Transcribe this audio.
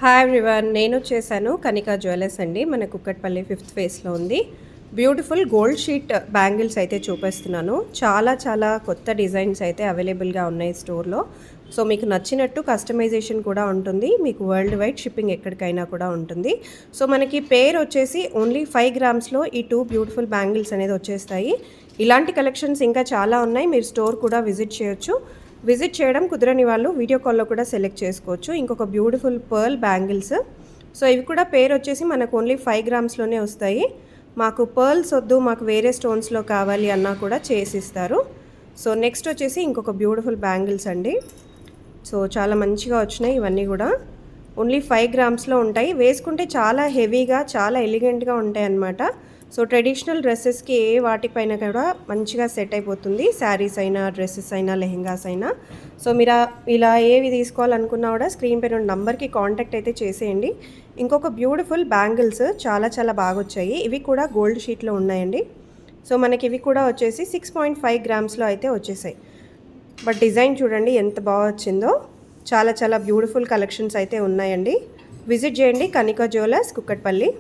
Hi everyone, నేను వచ్చేసాను Kanika jewellers అండి. మన కుక్కట్పల్లి 5th ఫేస్లో ఉంది. బ్యూటిఫుల్ గోల్డ్ షీట్ బ్యాంగిల్స్ అయితే చూపిస్తున్నాను. చాలా కొత్త డిజైన్స్ అయితే అవైలబుల్గా ఉన్నాయి స్టోర్లో. సో మీకు నచ్చినట్టు కస్టమైజేషన్ కూడా ఉంటుంది. మీకు వరల్డ్ వైడ్ షిప్పింగ్ ఎక్కడికైనా కూడా ఉంటుంది. సో మనకి పేర్ వచ్చేసి ఓన్లీ 5 గ్రామ్స్లో ఈ 2 బ్యూటిఫుల్ బ్యాంగిల్స్ అనేది వచ్చేస్తాయి. ఇలాంటి కలెక్షన్స్ ఇంకా చాలా ఉన్నాయి. మీరు స్టోర్ కూడా విజిట్ చేయొచ్చు. విజిట్ చేయడం కుదరని వాళ్ళు వీడియో కాల్లో కూడా సెలెక్ట్ చేసుకోవచ్చు. ఇంకొక బ్యూటిఫుల్ పర్ల్ బ్యాంగిల్స్. సో ఇవి కూడా పేర్ వచ్చేసి మనకు ఓన్లీ 5 గ్రామ్స్లోనే వస్తాయి. మాకు పర్ల్స్ వద్దు, మాకు వేరే స్టోన్స్లో కావాలి అన్నా కూడా చేసిస్తారు. సో నెక్స్ట్ వచ్చేసి ఇంకొక బ్యూటిఫుల్ బ్యాంగిల్స్ అండి. సో చాలా మంచిగా వచ్చినాయి. ఇవన్నీ కూడా ఓన్లీ 5 గ్రామ్స్లో ఉంటాయి. వేసుకుంటే చాలా హెవీగా, చాలా ఎలిగెంట్గా ఉంటాయి అన్నమాట. సో ట్రెడిషనల్ డ్రెస్సెస్కి ఏ వాటిపైన కూడా మంచిగా సెట్ అయిపోతుంది. శారీస్ అయినా, డ్రెస్సెస్ అయినా, లెహెంగాస్ అయినా. సో మీరు ఇలా ఏవి తీసుకోవాలనుకున్నా కూడా స్క్రీన్ పైన నంబర్కి కాంటాక్ట్ అయితే చేసేయండి. ఇంకొక బ్యూటిఫుల్ బ్యాంగిల్స్ చాలా బాగా వచ్చాయి. ఇవి కూడా గోల్డ్ షీట్లో ఉన్నాయండి. సో మనకి ఇవి కూడా వచ్చేసి 6.5 గ్రామ్స్లో అయితే వచ్చేసాయి. బట్ డిజైన్ చూడండి ఎంత బాగా వచ్చిందో. చాలా బ్యూటిఫుల్ కలెక్షన్స్ అయితే ఉన్నాయండి. విజిట్ చేయండి కనికా జ్యువెలర్స్ కుక్కట్పల్లి.